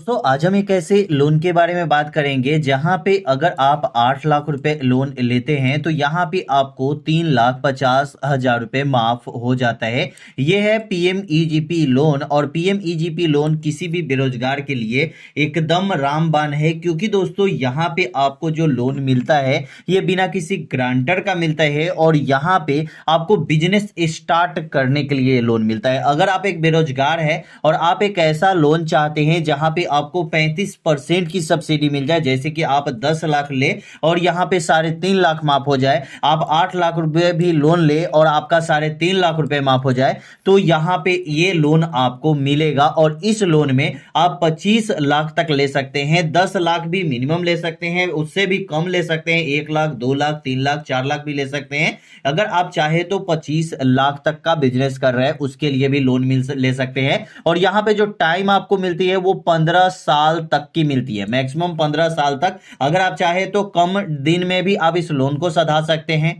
दोस्तों आज हम एक ऐसे लोन के बारे में बात करेंगे जहां पे अगर आप 8 लाख रुपए लोन लेते हैं तो यहां पे आपको 3,50,000 रुपए माफ हो जाता है। यह है पीएमईजीपी लोन और पीएमईजीपी लोन किसी भी बेरोजगार के लिए एकदम रामबाण है, क्योंकि दोस्तों यहां पे आपको जो लोन मिलता है ये बिना किसी ग्रांटर का मिलता है और यहां पे आपको बिजनेस स्टार्ट करने के लिए लोन मिलता है। अगर आप एक बेरोजगार है और आप एक ऐसा लोन चाहते हैं जहां पे आपको 35% की सब्सिडी मिल जाए, जैसे कि आप 10 लाख ले और यहां पे 3.5 लाख माफ हो जाए, आप 8 लाख रुपए भी लोन ले और आपका 3.5 लाख रुपए माफ हो जाए, तो यहां पे ये लोन आपको मिलेगा। और इस लोन में आप 25 लाख तक ले सकते हैं, 10 लाख भी मिनिमम ले सकते हैं, उससे भी कम ले सकते हैं, 1 लाख 2 लाख 3 लाख 4 लाख भी ले सकते हैं। अगर आप चाहे तो 25 लाख तक का बिजनेस कर रहे हैं उसके लिए भी लोन ले सकते हैं। और यहां पे जो टाइम आपको मिलती है वो 15 साल तक की मिलती है, मैक्सिमम 15 साल तक। अगर आप चाहे तो कम दिन में भी आप इस लोन को सधा सकते हैं,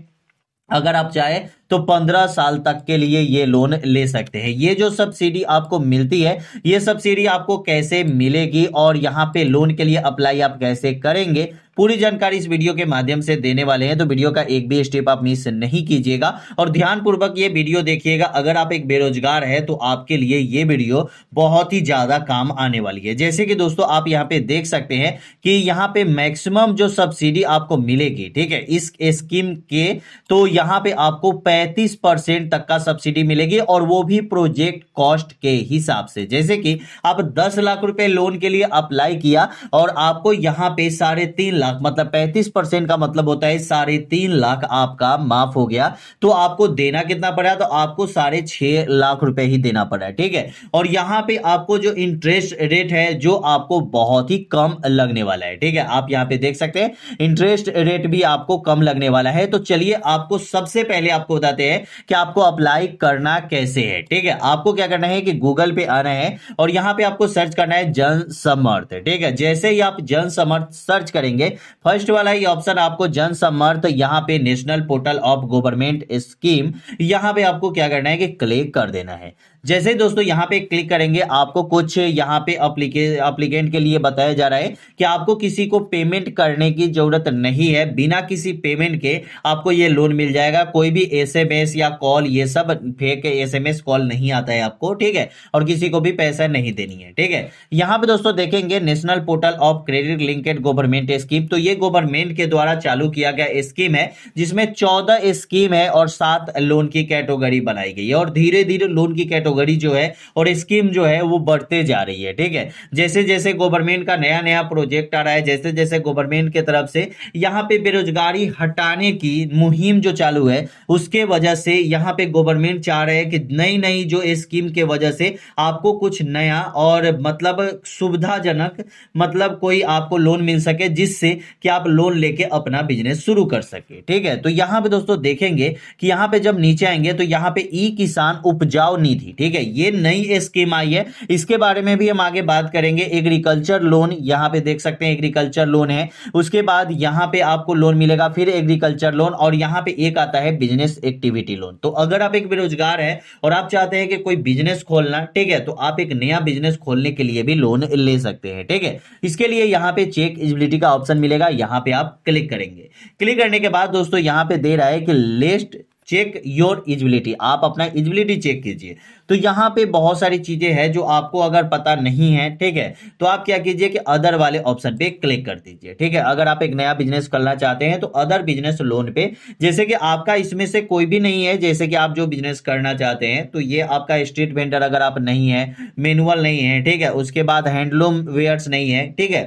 अगर आप चाहे तो 15 साल तक के लिए ये लोन ले सकते हैं। ये जो सब्सिडी आपको मिलती है, ये सब्सिडी आपको कैसे मिलेगी और यहां पे लोन के लिए अप्लाई आप कैसे करेंगे, पूरी जानकारी इस वीडियो के माध्यम से देने वाले हैं। तो वीडियो का एक भी स्टेप आप मिस नहीं कीजिएगा और ध्यानपूर्वक ये वीडियो देखिएगा। अगर आप एक बेरोजगार है तो आपके लिए ये वीडियो बहुत ही ज्यादा काम आने वाली है। जैसे कि दोस्तों आप यहां पे देख सकते हैं कि यहां पे मैक्सिमम जो सब्सिडी आपको मिलेगी, ठीक है, इस स्कीम के, तो यहां पे आपको 35% तक का सब्सिडी मिलेगी और वो भी प्रोजेक्ट कॉस्ट के हिसाब से। जैसे कि आप 10 लाख रुपए लोन के लिए अप्लाई किया और आपको यहां पे 3.5 लाख मतलब 35% का मतलब होता है 3.5 लाख आपका माफ हो गया, तो आपको देना कितना पड़ा? तो आपको 6.5 लाख रुपए ही देना पड़ा, ठीक है। और यहां पे आपको जो इंटरेस्ट रेट है जो आपको बहुत ही कम लगने वाला है, ठीक है। आप यहां पे देख सकते हैं इंटरेस्ट रेट भी आपको कम लगने वाला है। तो चलिए आपको सबसे पहले आपको बताते हैं कि आपको अप्लाई करना कैसे है, ठीक है। आपको क्या करना है कि गूगल पे आना है और यहां पे आपको सर्च करना है जन समर्थ, ठीक है। जैसे ही आप जन समर्थ सर्च करेंगे, फर्स्ट वाला ही ऑप्शन आपको जन समर्थ, यहां पे national portal of government scheme, यहां पे आपको क्या करना है कि क्लिक कर देना है। जैसे दोस्तों यहां पे क्लिक करेंगे आपको कुछ यहां पे एप्लीकेंट के लिए बताया जा रहा है कि आपको किसी को पेमेंट करने की जरूरत नहीं है, बिना किसी पेमेंट के आपको ये लोन मिल जाएगा। कोई भी एसएमएस या कॉल, ये सब फेक एसएमएस कॉल नहीं आता है आपको, ठीक है, और किसी को भी पैसा नहीं देनी है, ठीक है। यहां पे दोस्तों देखेंगे national portal of credit linked government scheme, तो ये गवर्नमेंट के द्वारा चालू किया गया स्कीम है जिसमें 14 स्कीम है और 7 लोन की कैटेगरी बनाई गई है और धीरे धीरे लोन की कैटेगरी जो है और स्कीम जो है वो बढ़ते जा रही है, ठीक है। जैसे जैसे गवर्नमेंट का नया नया प्रोजेक्ट आ रहा है, जैसे जैसे गवर्नमेंट की तरफ से यहां पे बेरोजगारी हटाने की मुहिम जो चालू है, उसके वजह से यहां पे गवर्नमेंट चाह रहे हैं कि नई नई जो स्कीम के वजह से आपको कुछ नया और मतलब सुविधाजनक मतलब कोई आपको लोन मिल सके, जिससे कि आप लोन लेके अपना बिजनेस शुरू कर सके, ठीक है। तो यहां पे दोस्तों देखेंगे कि यहां पे जब नीचे आएंगे तो यहां पे ई किसान उपजाऊ निधि, ठीक है, ये नई स्कीम आई है, इसके बारे में भी हम आगे बात करेंगे। एग्रीकल्चर लोन यहां पे देख सकते हैं, एग्रीकल्चर लोन है, उसके बाद यहां पे आपको लोन मिलेगा, फिर एग्रीकल्चर लोन और यहां पे एक आता है बिजनेस एक्टिविटी लोन। तो अगर आप एक बेरोजगार है और आप चाहते हैं कि कोई बिजनेस खोलना, ठीक है, तो आप एक नया बिजनेस खोलने के लिए भी लोन ले सकते हैं, ठीक है। इसके लिए यहां पे चेक एलिजिबिलिटी का ऑप्शन मिलेगा, यहां पे आप क्लिक करेंगे। क्लिक करने के बाद दोस्तों यहां पे दे रहा है कि लिस्ट चेक योर एलिजिबिलिटी, आप अपना एलिजिबिलिटी चेक कीजिए। तो यहां पे बहुत सारी चीजें हैं जो आपको अगर पता नहीं है, ठीक है, तो आप क्या कीजिए कि अदर वाले ऑप्शन पे क्लिक कर दीजिए, ठीक है। अगर आप एक नया बिजनेस करना चाहते हैं तो अदर बिजनेस लोन पे, जैसे कि आपका इसमें से कोई भी नहीं है, जैसे कि आप जो बिजनेस करना चाहते हैं तो ये आपका स्ट्रीट वेंडर अगर आप नहीं है, मैनुअल नहीं है, ठीक है, उसके बाद हैंडलूम वेयर्स नहीं है, ठीक है,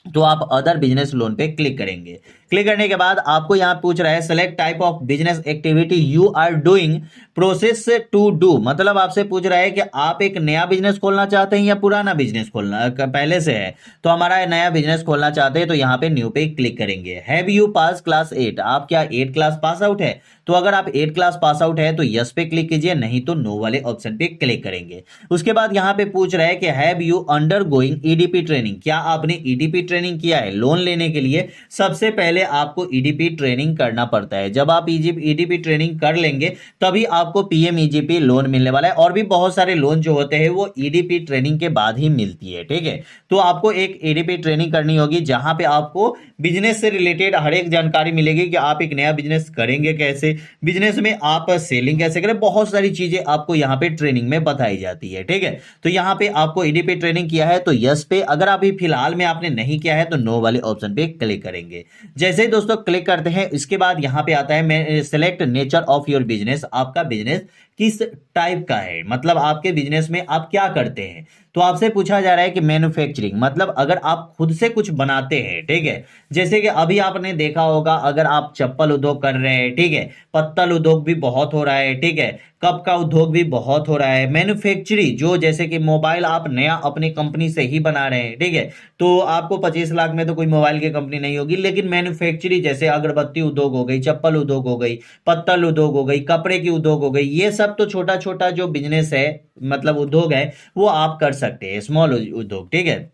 तो आप अदर बिजनेस लोन पे क्लिक करेंगे। क्लिक करने के बाद आपको यहां पूछ रहा है select type of business activity you are doing, process to do, मतलब आपसे पूछ रहा है कि आप एक नया बिजनेस खोलना चाहते हैं या पुराना बिजनेस खोलना पहले से है। तो हमारा नया बिजनेस खोलना चाहते हैं तो यहां पे न्यू पे क्लिक करेंगे। हैव यू पास क्लास 8, आप क्या 8 क्लास पास आउट है? तो अगर आप 8 क्लास पास आउट है तो यस पे क्लिक कीजिए, नहीं तो नो वाले ऑप्शन पे क्लिक करेंगे। उसके बाद यहां पे पूछ रहा है कि have you under going EDP training, क्या आपने ईडीपी ट्रेनिंग किया है? लोन लेने के लिए सबसे पहले पहले आपको ईडीपी ट्रेनिंग करना पड़ता है। जब आप ईडीपी ट्रेनिंग कर लेंगे तभी आपको पीएमईजीपी लोन मिलने वाला है। और भी बहुत सारे लोन जो होते हैं वो ईडीपी ट्रेनिंग के बाद ही मिलती है, ठीक है। तो आपको एक ईडीपी ट्रेनिंग करनी होगी जहां पे आपको बिजनेस से रिलेटेड हर एक जानकारी मिलेगी कि आप एक नया बिजनेस करेंगे कैसे, बिजनेस में आप सेलिंग कैसे करें, बहुत सारी चीजें आपको यहाँ पे ट्रेनिंग में बताई जाती है, ठीक है। तो यहाँ पे आपको ईडीपी ट्रेनिंग किया है तो यस पे, अगर अभी फिलहाल में आपने नहीं किया है तो नो वाले ऑप्शन पे क्लिक करेंगे। जैसे ही दोस्तों क्लिक करते हैं इसके बाद यहाँ पे आता है select nature of your business, आपका बिजनेस किस टाइप का है, मतलब आपके बिजनेस में आप क्या करते हैं। तो आपसे पूछा जा रहा है कि मैन्युफैक्चरिंग, मतलब अगर आप खुद से कुछ बनाते हैं, ठीक है। जैसे कि अभी आपने देखा होगा अगर आप चप्पल उद्योग कर रहे हैं, ठीक है, पत्तल उद्योग भी बहुत हो रहा है, ठीक है, कप का उद्योग भी बहुत हो रहा है। मैन्युफैक्चरिंग जो जैसे कि मोबाइल आप नया अपनी कंपनी से ही बना रहे हैं, ठीक है, तो आपको 25 लाख में तो कोई मोबाइल की कंपनी नहीं होगी, लेकिन मैन्युफैक्चरिंग जैसे अगरबत्ती उद्योग हो गई, चप्पल उद्योग हो गई, पत्तल उद्योग हो गई, कपड़े की उद्योग हो गई, ये सब तो छोटा छोटा जो बिजनेस है, मतलब उद्योग है, वो आप कर सकते हैं, स्मॉल उद्योग, ठीक है,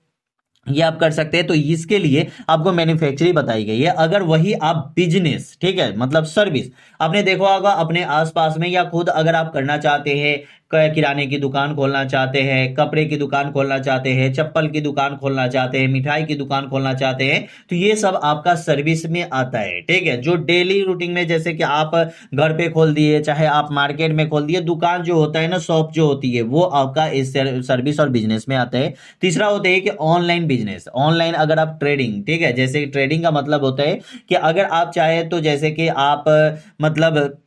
ये आप कर सकते हैं। तो इसके लिए आपको मैन्युफैक्चरिंग बताई गई है। अगर वही आप बिजनेस, ठीक है, मतलब सर्विस आपने देखा होगा अपने आसपास में, या खुद अगर आप करना चाहते हैं, किराने की दुकान खोलना चाहते हैं, कपड़े की दुकान खोलना चाहते हैं, चप्पल की दुकान खोलना चाहते हैं, मिठाई की दुकान खोलना चाहते हैं, तो ये सब आपका सर्विस में आता है, ठीक है। जो डेली रूटीन में जैसे कि आप घर पे खोल दिए, चाहे आप मार्केट में खोल दिए, दुकान जो होता है ना, शॉप जो होती है, वो आपका इस सर्विस और बिजनेस में आता है। तीसरा होता है कि ऑनलाइन बिजनेस, ऑनलाइन अगर आप ट्रेडिंग, ठीक है, जैसे ट्रेडिंग का मतलब होता है कि अगर आप चाहे तो जैसे कि आप मतलब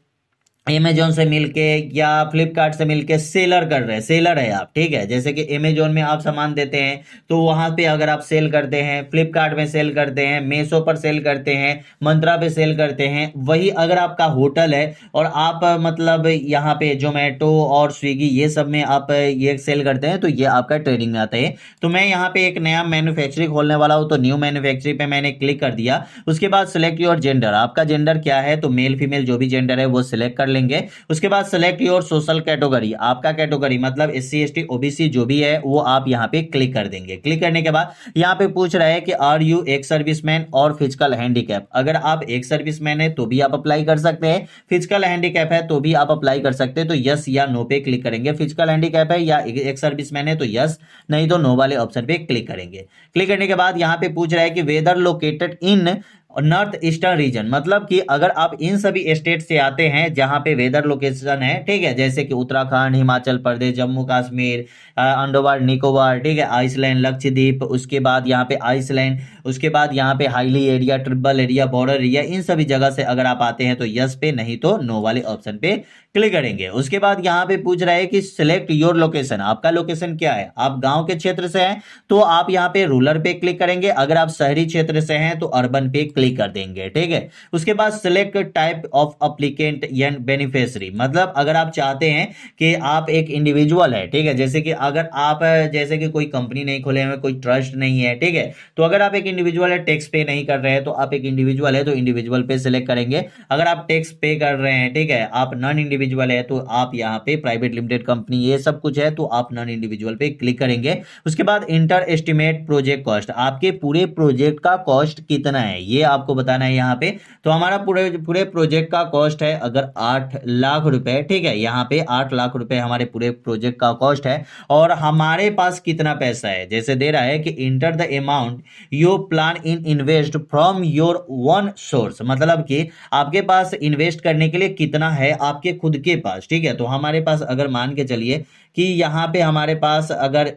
अमेजोन से मिलके या फ्लिपकार्ट से मिलके सेलर कर रहे हैं, सेलर है आप, ठीक है, जैसे कि अमेजोन में आप सामान देते हैं तो वहां पे अगर आप सेल करते हैं, फ्लिपकार्ट में सेल करते हैं, मीशो पर सेल करते हैं, मंत्रा पे सेल करते हैं, वही अगर आपका होटल है और आप मतलब यहाँ पे जोमेटो और स्विगी ये सब में आप ये सेल करते हैं, तो ये आपका ट्रेडिंग में आता है। तो मैं यहाँ पे एक नया मैन्युफैक्चरिंग खोलने वाला हूँ, तो न्यू मैन्युफैक्चरिंग पे मैंने क्लिक कर दिया। उसके बाद सिलेक्ट योर जेंडर, आपका जेंडर क्या है, तो मेल फीमेल जो भी जेंडर है वो सिलेक्ट कर लेंगे। उसके बाद सेलेक्ट योर सोशल कैटेगरी, आपका कैटेगरी मतलब एससी एसटी ओबीसी जो भी है वो आप यहां पे क्लिक कर देंगे। क्लिक करने के बाद यहां पे पूछ रहा है कि आर यू एक सर्विसमैन और फिजिकल हैंडीकैप, अगर आप एक सर्विसमैन है तो भी आप अप्लाई कर सकते हैं, फिजिकल हैंडीकैप है तो भी आप अप्लाई कर सकते हैं। तो यस या नो पे क्लिक करेंगे। फिजिकल हैंडीकैप है या एक सर्विसमैन है तो यस, नहीं तो नो वाले ऑप्शन पे क्लिक करेंगे। क्लिक करने के बाद यहां पे पूछ रहा है कि whether located in north eastern region, मतलब कि अगर आप इन सभी स्टेट से आते हैं जहां पे वेदर लोकेशन है, ठीक है, जैसे कि उत्तराखंड, हिमाचल प्रदेश, जम्मू कश्मीर, अंडमान निकोबार, ठीक है, आइसलैंड, लक्षद्वीप, उसके बाद यहाँ पे आइसलैंड, उसके बाद यहाँ पे hilly area, tribal area, border area, इन सभी जगह से अगर आप आते हैं तो यस पे, नहीं तो नो वाले ऑप्शन पे क्लिक करेंगे। उसके बाद यहाँ पे पूछ रहा है कि सिलेक्ट योर लोकेशन, आपका लोकेशन क्या है, आप गांव के क्षेत्र से हैं तो आप यहाँ पे रूरल पे क्लिक करेंगे, अगर आप शहरी क्षेत्र से हैं तो अर्बन पे क्लिक कर देंगे, ठीक है। उसके बाद select type of applicant and beneficiary, मतलब अगर आप चाहते हैं कि आप एक इंडिविजुअल है, ठीक है, जैसे कि अगर आप जैसे कि कोई कंपनी नहीं खोले हुए, कोई ट्रस्ट नहीं है, ठीक है, तो अगर आप एक इंडिविजुअल है, टैक्स पे नहीं कर रहे हैं, तो आप एक इंडिविजुअल है तो इंडिविजुअल पे सिलेक्ट करेंगे। अगर आप टैक्स पे कर रहे हैं, ठीक है, आप नॉन इंडिविजुअल है तो आप यहाँ पे प्राइवेट लिमिटेड कंपनी ये सब कुछ है तो आप नॉन इंडिविजुअल पे क्लिक करेंगे। उसके बाद इंटर एस्टिमेट प्रोजेक्ट कॉस्ट, आपके पूरे प्रोजेक्ट का कॉस्ट कितना है ये आपको बताना है यहाँ पे। तो हमारा पूरे प्रोजेक्ट का कॉस्ट है अगर 8 लाख रुपए, ठीक है, यहाँ पे 8 लाख रुपए हमारे पूरे प्रोजेक्ट का कॉस्ट है। और हमारे पास कितना पैसा है, जैसे दे रहा है कि enter the amount you plan in invest from your one source, मतलब कि आपके पास इन्वेस्ट करने के लिए कितना है आपके खुद के पास, ठीक है। तो हमारे पास अगर मान के चलिए कि यहाँ पे हमारे पास अगर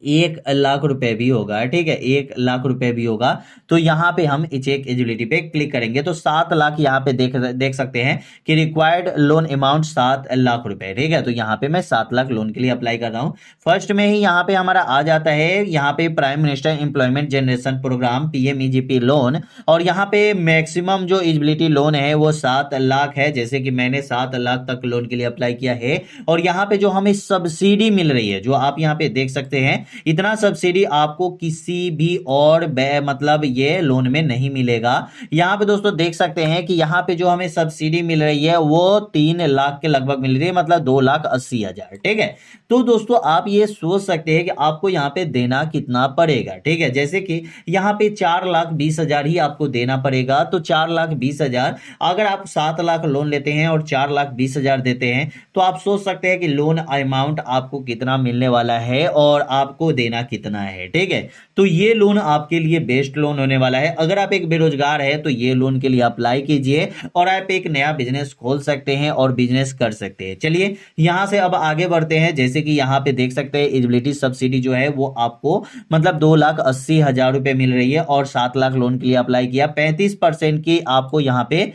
1 लाख रुपए भी होगा, ठीक है, 1 लाख रुपए भी होगा, तो यहां पे हम चेक एलिजिबिलिटी पे क्लिक करेंगे तो 7 लाख यहां पे देख सकते हैं कि रिक्वायर्ड लोन अमाउंट 7 लाख रुपए, ठीक है। तो यहां पे मैं 7 लाख लोन के लिए अप्लाई कर रहा हूं। फर्स्ट में ही यहां पे हमारा आ जाता है यहां पे prime minister employment generation programme PMEGP loan, और यहां पे मैक्सिमम जो एलिजिबिलिटी लोन है वो 7 लाख है, जैसे कि मैंने 7 लाख तक लोन के लिए अप्लाई किया है। और यहां पे जो हमें सब्सिडी मिल रही है, जो आप यहां पे देख सकते हैं इतना सब्सिडी आपको किसी भी और मतलब ये लोन में नहीं मिलेगा। यहाँ पे दोस्तों देख सकते हैं कि यहाँ पे जो हमें सब्सिडी मिल रही है वो 3 लाख के लगभग मिल रही है, मतलब 2,80,000। ठीक है, तो दोस्तों आप ये सोच सकते हैं कि आपको यहाँ पे देना कितना पड़ेगा। ठीक है, जैसे कि यहाँ पे 4,20,000 ही आपको देना पड़ेगा। तो 4,20,000 अगर आप 7 लाख लोन लेते हैं और 4,20,000 देते हैं तो आप सोच सकते हैं कि लोन अमाउंट आपको कितना मिलने वाला है और आपको देना कितना है। ठीक है, तो ये लोन आपके लिए बेस्ट लोन होने वाला है। अगर आप एक बेरोजगार है तो ये लोन के लिए अप्लाई कीजिए और आप एक नया बिजनेस खोल सकते हैं और बिजनेस कर सकते हैं। चलिए यहां से अब आगे बढ़ते हैं। जैसे कि यहाँ पे देख सकते हैं एलिजिबिलिटी सब्सिडी जो है वो आपको मतलब 2,80,000 रुपए मिल रही है और 7 लाख लोन के लिए अप्लाई किया, 35% की आपको यहाँ पे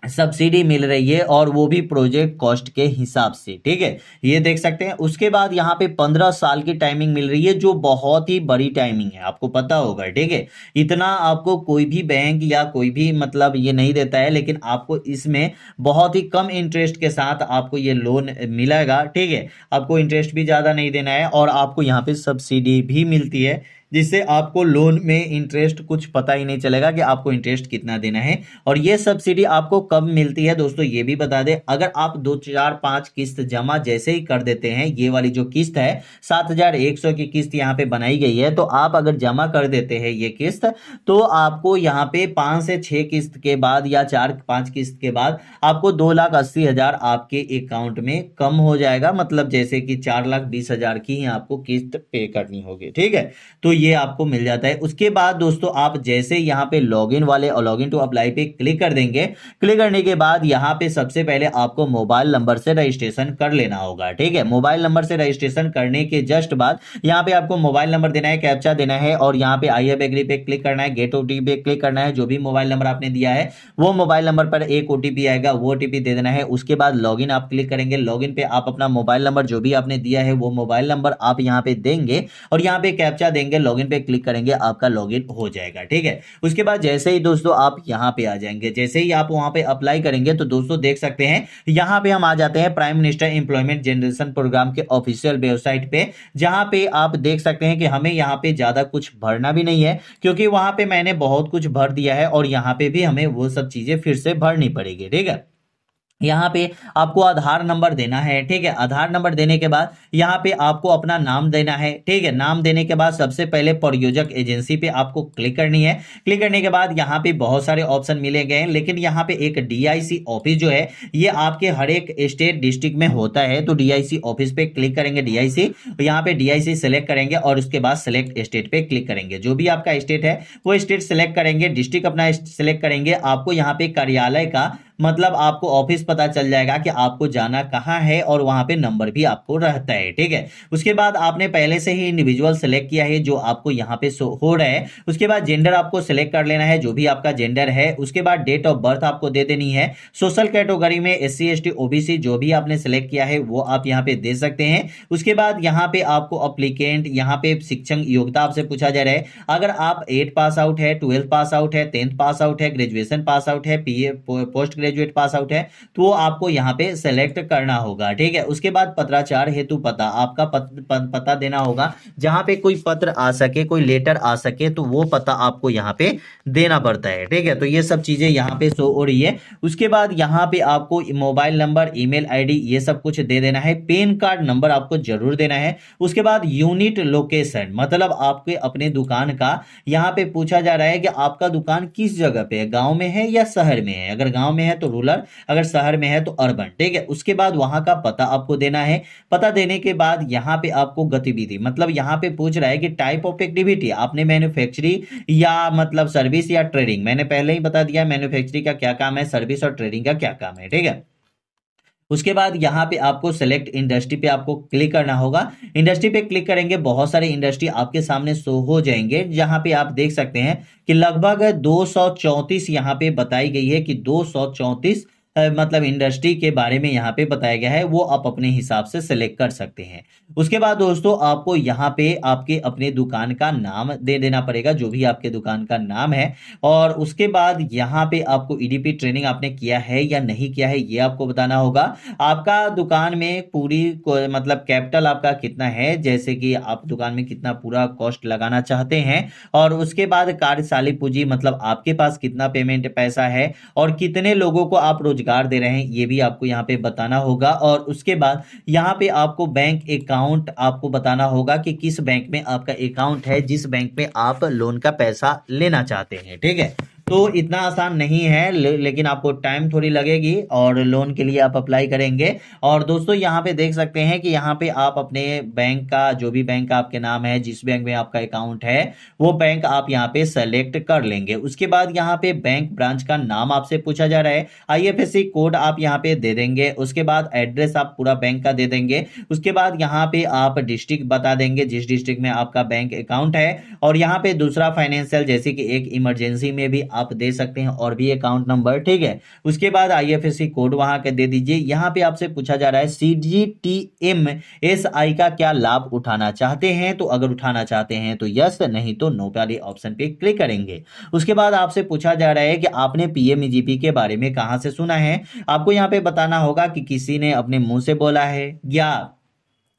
सब्सिडी मिल रही है और वो भी प्रोजेक्ट कॉस्ट के हिसाब से। ठीक है, ये देख सकते हैं। उसके बाद यहाँ पे 15 साल की टाइमिंग मिल रही है जो बहुत ही बड़ी टाइमिंग है, आपको पता होगा। ठीक है, इतना आपको कोई भी बैंक या कोई भी मतलब ये नहीं देता है, लेकिन आपको इसमें बहुत ही कम इंटरेस्ट के साथ आपको ये लोन मिलेगा। ठीक है, आपको इंटरेस्ट भी ज्यादा नहीं देना है और आपको यहाँ पे सब्सिडी भी मिलती है, जिससे आपको लोन में इंटरेस्ट कुछ पता ही नहीं चलेगा कि आपको इंटरेस्ट कितना देना है। और ये सब्सिडी आपको कब मिलती है दोस्तों ये भी बता दें, अगर आप 2, 4, 5 किस्त जमा जैसे ही कर देते हैं, ये वाली जो किस्त है 7,100 की किस्त यहाँ पे बनाई गई है, तो आप अगर जमा कर देते हैं ये किस्त तो आपको यहाँ पे 5 से 6 किस्त के बाद या 4-5 किस्त के बाद आपको 2,80,000 आपके अकाउंट में कम हो जाएगा। मतलब जैसे कि 4,20,000 की ही आपको किस्त पे करनी होगी। ठीक है, तो ये आपको मिल जाता है। उसके बाद दोस्तों आप जैसे यहाँ पे लॉगिन वाले और लॉगिन टू अप्लाई पे क्लिक कर देंगे, क्लिक करने के बाद यहाँ पे सबसे पहले आपको मोबाइल नंबर से रजिस्ट्रेशन कर लेना होगा। ठीक है, मोबाइल नंबर से रजिस्ट्रेशन करने के जस्ट बाद यहाँ पे आपको मोबाइल नंबर देना है, कैप्चा देना है और यहाँ पे आई हैव एग्री पे क्लिक करना है, गेट ओटीपी पे क्लिक करना है। जो भी मोबाइल नंबर आपने दिया है वो मोबाइल नंबर पर एक ओटीपी आएगा, वो ओटीपी दे देना है। उसके बाद लॉगिन आप क्लिक करेंगे, लॉगिन पे आप अपना मोबाइल नंबर जो भी आपने दिया है वो मोबाइल नंबर आप यहाँ पे देंगे और यहाँ पे कैप्चा देंगे, लॉगिन पे क्लिक करेंगे, आपका लॉगिन हो जाएगा। ठीक है, उसके बाद जैसे ही दोस्तों आप यहाँ पे आ जाएंगे, जैसे ही आप वहां पे अप्लाई करेंगे तो दोस्तों देख सकते हैं यहाँ पे हम आ जाते हैं prime minister employment generation programme के ऑफिशियल वेबसाइट पे, जहां पे आप देख सकते हैं कि हमें यहाँ पे ज्यादा कुछ भरना भी नहीं है क्योंकि वहां पे मैंने बहुत कुछ भर दिया है और यहाँ पे भी हमें वो सब चीजें फिर से भरनी पड़ेगी। ठीक है, यहाँ पे आपको आधार नंबर देना है। ठीक है, आधार नंबर देने के बाद यहाँ पे आपको अपना नाम देना है। ठीक है, नाम देने के बाद सबसे पहले प्रायोजक एजेंसी पे आपको क्लिक करनी है। क्लिक करने के बाद यहाँ पे बहुत सारे ऑप्शन मिले गए हैं, लेकिन यहाँ पे एक डीआईसी ऑफिस जो है ये आपके हर एक स्टेट डिस्ट्रिक्ट में होता है, तो डीआईसी ऑफिस पे क्लिक करेंगे। डीआईसी यहाँ पे डीआईसी सेलेक्ट करेंगे और उसके बाद सेलेक्ट स्टेट पे क्लिक करेंगे। जो भी आपका स्टेट है वो स्टेट सेलेक्ट करेंगे, डिस्ट्रिक्ट अपना सेलेक्ट करेंगे। आपको यहाँ पे कार्यालय का मतलब आपको ऑफिस पता चल जाएगा कि आपको जाना कहाँ है और वहां पे नंबर भी आपको रहता है। ठीक है, उसके बाद आपने पहले से ही इंडिविजुअल सेलेक्ट किया है जो आपको यहाँ पे हो रहा है। उसके बाद जेंडर आपको सेलेक्ट कर लेना है, जो भी आपका जेंडर है। उसके बाद डेट ऑफ बर्थ आपको दे देनी है। सोशल कैटेगरी में SC ST OBC जो भी आपने सेलेक्ट किया है वो आप यहाँ पे दे सकते हैं। उसके बाद यहाँ पे आपको अप्लीकेंट यहाँ पे शिक्षण योग्यता आपसे पूछा जा रहा है। अगर आप 8 पास आउट है, 12 पास आउट है, 10th पास आउट है, ग्रेजुएशन पास आउट है, पोस्ट ग्रेजुएट पास आउट है, तो वो आपको यहाँ पे सेलेक्ट करना होगा। ठीक है, उसके बाद पत्राचार हेतु पता आपका पता देना होगा। जहां पे कोई पत्र आ सके, कोई लेटर आ सके, तो वो पता आपको यहाँ पे देना पड़ता है। ठीक है, तो ये सब चीजें यहाँ पे शो हो रही है। उसके बाद यहाँ पे आपको मोबाइल नंबर, ईमेल आईडी ये सब कुछ दे देना है। पैन कार्ड नंबर आपको जरूर देना है। उसके बाद यूनिट लोकेशन मतलब आपके अपने दुकान का यहाँ पे पूछा जा रहा है कि आपका दुकान किस जगह पे है, गांव में है या शहर में है। अगर गांव में है तो रूरल, अगर शहर में है तो अर्बन। ठीक है, उसके बाद वहां का पता आपको देना है। पता देने के बाद यहाँ पे आपको गतिविधि मतलब यहाँ पे पूछ रहा है कि टाइप ऑफ एक्टिविटी आपने मैन्युफैक्चरिंग या मतलब सर्विस या ट्रेडिंग, मैंने पहले ही बता दिया मैन्युफैक्चरिंग का क्या काम है, सर्विस और ट्रेडिंग का क्या काम है। ठीक है, उसके बाद यहाँ पे आपको सेलेक्ट इंडस्ट्री पे आपको क्लिक करना होगा। इंडस्ट्री पे क्लिक करेंगे, बहुत सारे इंडस्ट्री आपके सामने शो हो जाएंगे, जहां पे आप देख सकते हैं कि लगभग 234 यहाँ पे बताई गई है कि 234 मतलब इंडस्ट्री के बारे में यहाँ पे बताया गया है, वो आप अपने हिसाब से सिलेक्ट कर सकते हैं। उसके बाद दोस्तों आपको यहाँ पे आपके अपने दुकान का नाम दे देना पड़ेगा, जो भी आपके दुकान का नाम है। और उसके बाद यहाँ पे आपको ईडीपी ट्रेनिंग आपने किया है या नहीं किया है ये आपको बताना होगा। आपका दुकान में पूरी मतलब कैपिटल आपका कितना है, जैसे कि आप दुकान में कितना पूरा कॉस्ट लगाना चाहते हैं। और उसके बाद कार्यशाली पूंजी मतलब आपके पास कितना पेमेंट पैसा है और कितने लोगों को आप रोजगार दे रहे हैं ये भी आपको यहाँ पे बताना होगा। और उसके बाद यहाँ पे आपको बैंक अकाउंट आपको बताना होगा कि किस बैंक में आपका अकाउंट है, जिस बैंक में आप लोन का पैसा लेना चाहते हैं। ठीक है, तो इतना आसान नहीं है, लेकिन आपको टाइम थोड़ी लगेगी और लोन के लिए आप अप्लाई करेंगे। और दोस्तों यहाँ पे देख सकते हैं कि यहाँ पे आप अपने बैंक का, जो भी बैंक का आपके नाम है, जिस बैंक में आपका अकाउंट है वो बैंक आप यहाँ पे सेलेक्ट कर लेंगे। उसके बाद यहाँ पे बैंक ब्रांच का नाम आपसे पूछा जा रहा है, आईएफएससी कोड आप यहाँ पे दे देंगे। उसके बाद एड्रेस आप पूरा बैंक का दे देंगे। उसके बाद यहाँ पे आप डिस्ट्रिक्ट बता देंगे, जिस डिस्ट्रिक्ट में आपका बैंक अकाउंट है। और यहाँ पे दूसरा फाइनेंशियल, जैसे कि एक इमरजेंसी में भी आप दे सकते हैं और भी अकाउंट नंबर। ठीक है, उसके बाद आईएफएससी कोड वहां के दे दीजिए। यहाँ पे आपसे पूछा जा रहा है सीजीटीएमएसआई का क्या लाभ उठाना चाहते हैं, तो अगर उठाना चाहते हैं तो यस, नहीं तो नो वाले ऑप्शन पे क्लिक करेंगे। उसके बाद आपसे पूछा जा रहा है कि आपने पीएमईजीपी के बारे में कहां से सुना है। आपको यहाँ पे बताना होगा कि किसी ने अपने मुंह से बोला है, या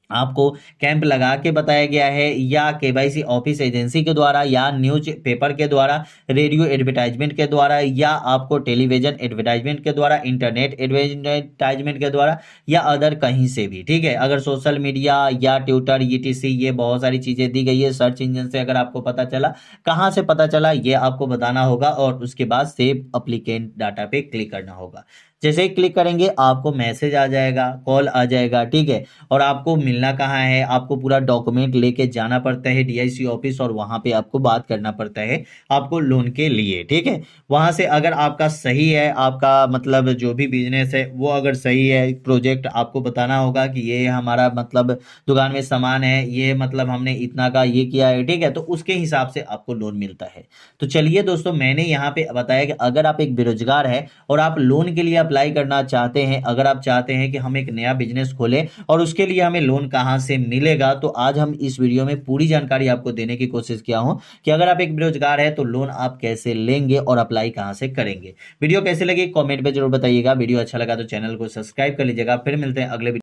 आपको कैंप लगा के बताया गया है, या केवाईसी ऑफिस एजेंसी के द्वारा, या न्यूज पेपर के द्वारा, रेडियो एडवर्टाइजमेंट के द्वारा, या आपको टेलीविजन एडवर्टाइजमेंट के द्वारा, इंटरनेट एडवर्टाइजमेंट के द्वारा, या अदर कहीं से भी। ठीक है, अगर सोशल मीडिया या ट्विटर ईटीसी ये बहुत सारी चीजें दी गई है, सर्च इंजन से अगर आपको पता चला, कहाँ से पता चला ये आपको बताना होगा। और उसके बाद सेव अप्लीकेंट डाटा पे क्लिक करना होगा। जैसे ही क्लिक करेंगे आपको मैसेज आ जाएगा, कॉल आ जाएगा। ठीक है, और आपको मिलना कहाँ है, आपको पूरा डॉक्यूमेंट लेके जाना पड़ता है डीआईसी ऑफिस, और वहां पे आपको बात करना पड़ता है आपको लोन के लिए। ठीक है, वहां से अगर आपका सही है, आपका मतलब जो भी बिजनेस है वो अगर सही है, प्रोजेक्ट आपको बताना होगा कि ये हमारा मतलब दुकान में सामान है, ये मतलब हमने इतना का ये किया है। ठीक है, तो उसके हिसाब से आपको लोन मिलता है। तो चलिए दोस्तों, मैंने यहाँ पे बताया कि अगर आप एक बेरोजगार है और आप लोन के लिए अप्लाई करना चाहते हैं, अगर आप चाहते हैं कि हम एक नया बिजनेस खोलें और उसके लिए हमें लोन कहां से मिलेगा, तो आज हम इस वीडियो में पूरी जानकारी आपको देने की कोशिश किया हूं कि अगर आप एक बेरोजगार है तो लोन आप कैसे लेंगे और अप्लाई कहां से करेंगे। वीडियो कैसे लगी कमेंट में जरूर बताइएगा। वीडियो अच्छा लगा तो चैनल को सब्सक्राइब कर लीजिएगा। फिर मिलते हैं अगले